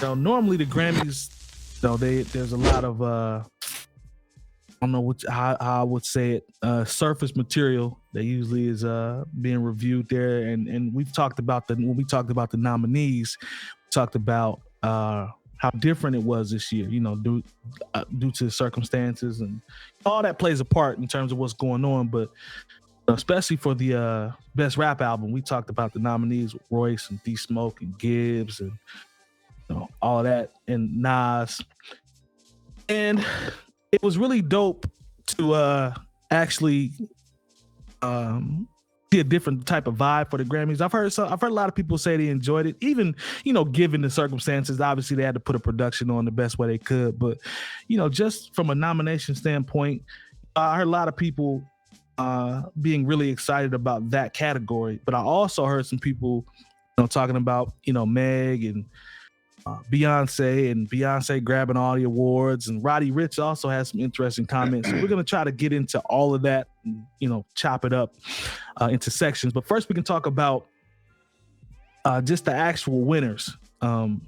normally the Grammys, there's a lot of I don't know how I would say it, surface material that usually is being reviewed there, and we've talked about when we talked about the nominees, we talked about how different it was this year, due to circumstances, and all that plays a part in terms of what's going on. But especially for the best rap album, we talked about the nominees with Royce and D Smoke and Gibbs and all of that, and Nas. And it was really dope to actually see a different type of vibe for the Grammys. I've heard a lot of people say they enjoyed it, even given the circumstances. Obviously, they had to put a production on the best way they could, but just from a nomination standpoint, I heard a lot of people being really excited about that category. But I also heard some people talking about Meg and Beyonce grabbing all the awards, and Roddy Ricch also has some interesting comments. So we're going to try to get into all of that, chop it up into sections. But first we can talk about just the actual winners. I'll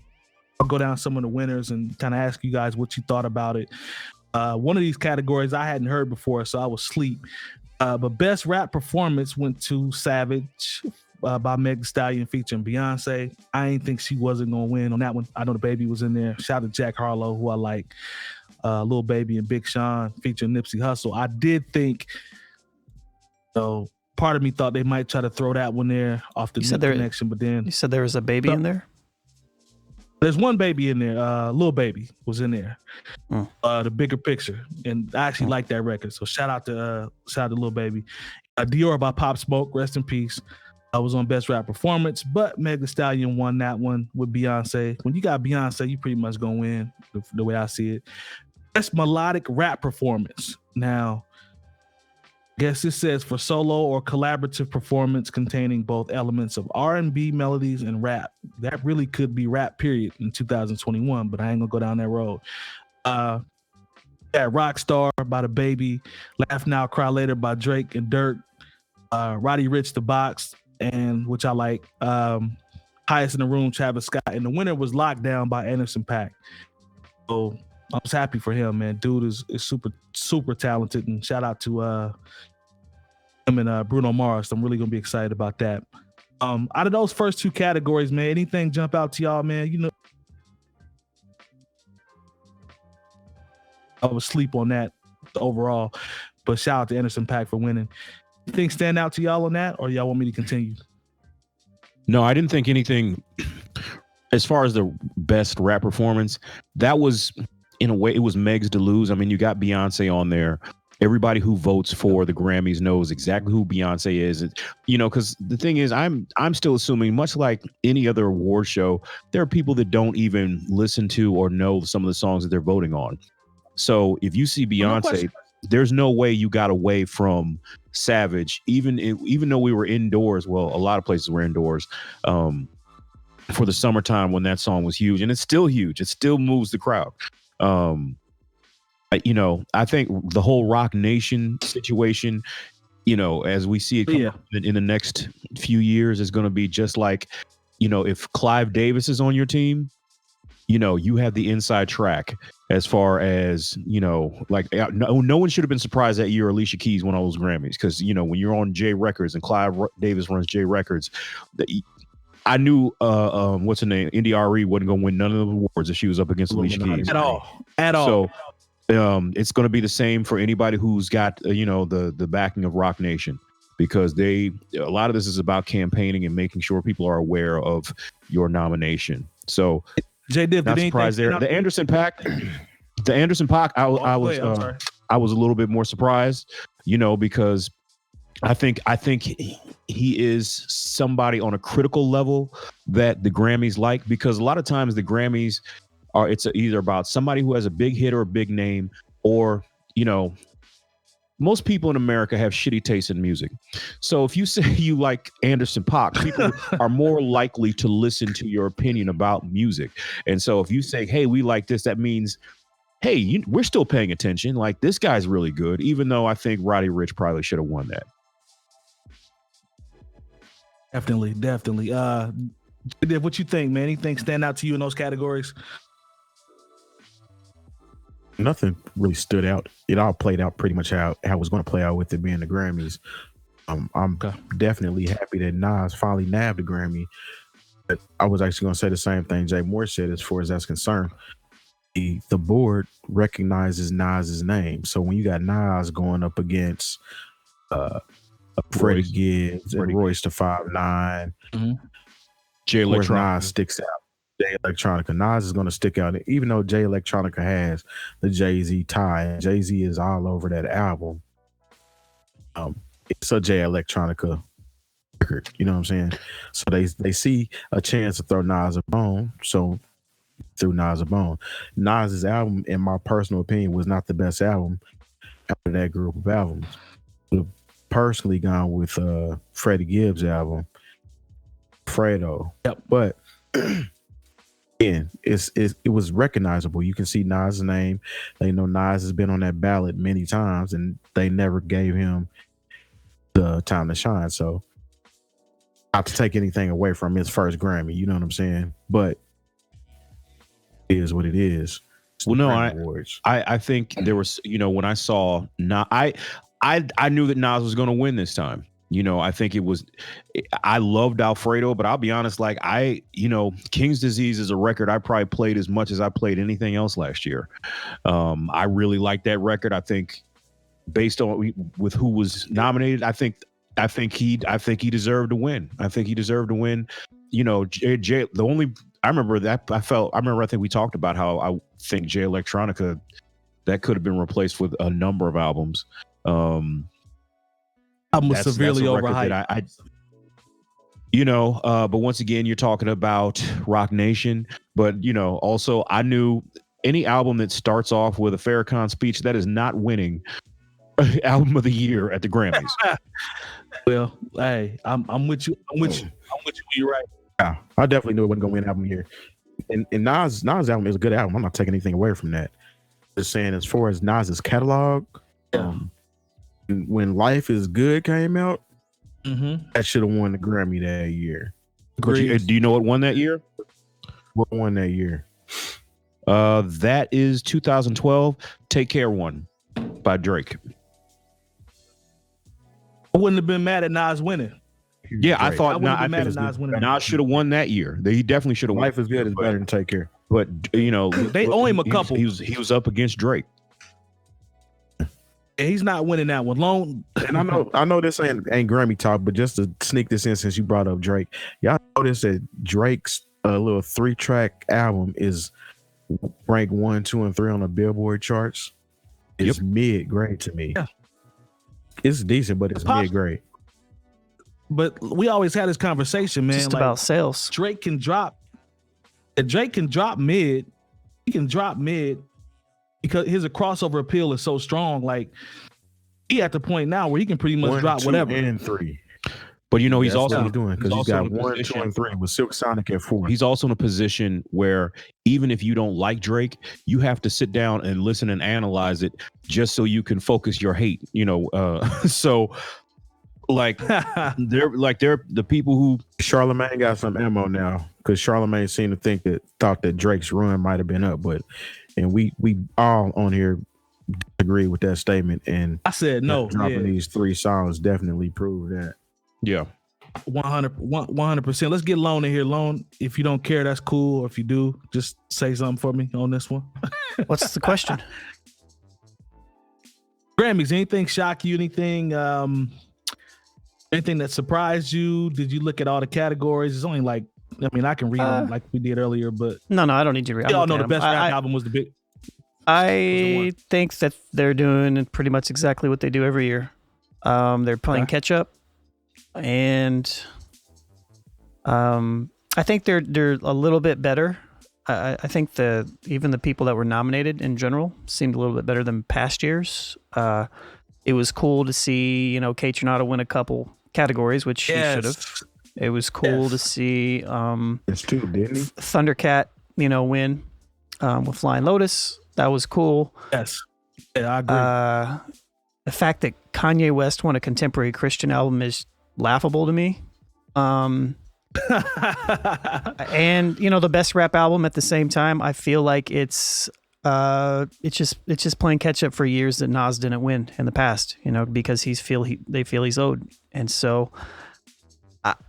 go down some of the winners and kind of ask you guys what you thought about it. One of these categories I hadn't heard before, so I was asleep. But best rap performance went to Savage by Meg Thee Stallion featuring Beyonce. I ain't think she wasn't gonna win on that one. I know the Baby was in there. Shout out to Jack Harlow, who I like. Lil Baby and Big Sean featuring Nipsey Hussle. I did think, part of me thought they might try to throw that one there off the connection, but then you said there was a baby in there. There's one baby in there. Lil Baby was in there. The Bigger Picture, and I actually like that record. So shout out to Lil Baby. Dior by Pop Smoke, rest in peace. I was on best rap performance, but Meg Thee Stallion won that one with Beyonce. When you got Beyonce, you pretty much gonna win, the way I see it. Best melodic rap performance. Now, I guess this says for solo or collaborative performance containing both elements of R&B melodies and rap. That really could be rap, period, in 2021, but I ain't gonna go down that road. Rockstar by The Baby, Laugh Now, Cry Later by Drake and Dirk, Roddy Ricch, The Box, and which I like, Highest in the Room, Travis Scott, and the winner was Lockdown by Anderson .Paak. So I was happy for him, man. Dude is super, super talented, and shout out to him and Bruno Mars. I'm really gonna be excited about that. Out of those first two categories, man, anything jump out to y'all, man? I was asleep on that overall, but shout out to Anderson .Paak for winning. Anything stand out to y'all on that, or y'all want me to continue? No, I didn't think anything. As far as the best rap performance, that was, in a way, it was Meg's to lose. I mean, you got Beyonce on there. Everybody who votes for the Grammys knows exactly who Beyonce is. Because the thing is, I'm still assuming, much like any other award show, there are people that don't even listen to or know some of the songs that they're voting on. So if you see Beyonce, there's no way you got away from Savage, even though we were indoors. Well, a lot of places were indoors for the summertime when that song was huge, and it's still huge. It still moves the crowd. I think the whole Rock Nation situation, as we see it in the next few years, is going to be just like, if Clive Davis is on your team, you have the inside track as far as, no one should have been surprised that year Alicia Keys won all those Grammys. Because, when you're on J Records and Clive Davis runs J Records, I knew, what's her name? Indy RE wasn't going to win none of the awards if she was up against Alicia Keys. At all. So it's going to be the same for anybody who's got, the backing of Rock Nation. Because a lot of this is about campaigning and making sure people are aware of your nomination. So, Jay Diff, not surprised there. The Anderson .Paak, I was a little bit more surprised, because I think he is somebody on a critical level that the Grammys like, because a lot of times the Grammys it's either about somebody who has a big hit or a big name, or, most people in America have shitty taste in music. So if you say you like Anderson .Paak, people are more likely to listen to your opinion about music. And so if you say, hey, we like this, that means, hey, we're still paying attention. Like, this guy's really good, even though I think Roddy Ricch probably should have won that. Definitely. What you think, man? Anything stand out to you in those categories? Nothing really stood out. It all played out pretty much how it was going to play out with it being the Grammys. I'm definitely happy that Nas finally nabbed the Grammy. But I was actually going to say the same thing Jay Moore said as far as that's concerned. The board recognizes Nas's name. So when you got Nas going up against Freddie Gibbs and Royce da 5'9", Jay Electronica Nas sticks out. Jay Electronica. Nas is going to stick out. Even though Jay Electronica has the Jay-Z tie, and Jay-Z is all over that album. It's a Jay Electronica record. You know what I'm saying? So they see a chance to throw Nas a bone. So threw Nas a bone. Nas's album, in my personal opinion, was not the best album out of that group of albums. I've personally gone with Freddie Gibbs' album, Fredo. Yep. But again, it was recognizable. You can see Nas' name. They know Nas has been on that ballot many times, and they never gave him the time to shine. So, not to take anything away from his first Grammy, you know what I'm saying? But it is what it is. Well, no, I think there was, when I saw Nas, I knew that Nas was going to win this time. I think I loved Alfredo, but I'll be honest, King's Disease is a record I probably played as much as I played anything else last year. I really liked that record. I think based on with who was nominated, I think he deserved to win. I think he deserved to win. Jay, I think we talked about how I think Jay Electronica, that could have been replaced with a number of albums. I'm severely overhyped. But once again, you're talking about Rock Nation. But also I knew any album that starts off with a Farrakhan speech, that is not winning album of the year at the Grammys. Well, hey, I'm with you. You're right. Yeah, I definitely knew it wasn't going to win album of the year. And Nas' album is a good album. I'm not taking anything away from that. Just saying, as far as Nas's catalog, when Life is Good came out, that should have won the Grammy that year. Do you know what won that year? What won that year? That is 2012. Take Care won by Drake. I wouldn't have been mad at Nas winning. Yeah, I thought Nas should have won that year. He definitely should have won. Life is Good is better than Take Care. But they owe him a couple. He was up against Drake. And he's not winning that one. And I know this ain't Grammy talk, but just to sneak this in since you brought up Drake, y'all notice that Drake's little 3-track album is ranked 1, 2, and 3 on the Billboard charts. It's mid-grade to me. Yeah. It's decent, but it's mid-grade. But we always had this conversation, man. Just about sales. Drake can drop mid. He can drop mid because his crossover appeal is so strong. Like, he at the point now where he can pretty much 1, drop 2, whatever. and 3. But he's also doing, because he's got 1, 2, and 3 with Silk Sonic at 4. He's also in a position where even if you don't like Drake, you have to sit down and listen and analyze it just so you can focus your hate. So they're the people who Charlemagne got some ammo now, because Charlemagne seemed to thought that Drake's run might have been up, and we all on here agree with that statement. And I said no. Dropping these 3 songs definitely prove that. Yeah. 100%. Let's get Lone in here. Lone, if you don't care, that's cool. Or if you do, just say something for me on this one. What's the question? Grammys, anything shock you? Anything that surprised you? Did you look at all the categories? It's only I can read them like we did earlier, but no, I don't need to read. We all know the best rap album was the big. I think that they're doing pretty much exactly what they do every year. They're playing catch up, and I think they're a little bit better. I think even the people that were nominated in general seemed a little bit better than past years. It was cool to see 𝐀𝐁 win a couple categories, which he should have. It was cool to see it's too, didn't he? Thundercat, win with Flying Lotus. That was cool. Yes. Yeah, I agree. The fact that Kanye West won a contemporary Christian album is laughable to me. And the best rap album at the same time, I feel like it's just playing catch up for years that Nas didn't win in the past, because they feel he's owed. And so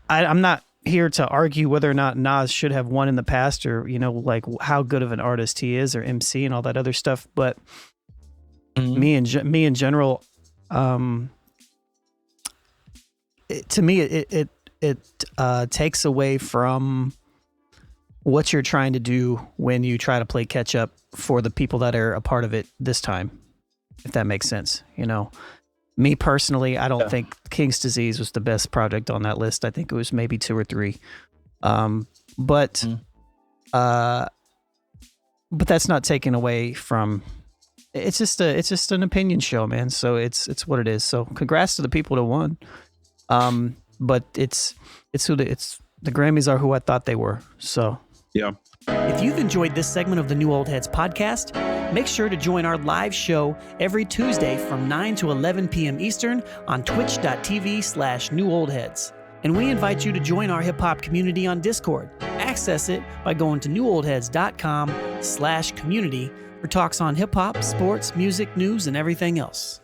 I'm not here to argue whether or not Nas should have won in the past, or like how good of an artist he is, or MC and all that other stuff. But me in general, to me it takes away from what you're trying to do when you try to play catch up for the people that are a part of it this time, if that makes sense. Me personally, I don't think King's Disease was the best project on that list. I think it was maybe 2 or 3. But that's not taken away from. It's just an opinion show, man. So it's what it is. So congrats to the people that won. But the Grammys are who I thought they were. So yeah. If you've enjoyed this segment of the New Old Heads podcast, make sure to join our live show every Tuesday from 9 to 11 p.m. Eastern on twitch.tv/newoldheads. And we invite you to join our hip hop community on Discord. Access it by going to newoldheads.com/community for talks on hip hop, sports, music, news, and everything else.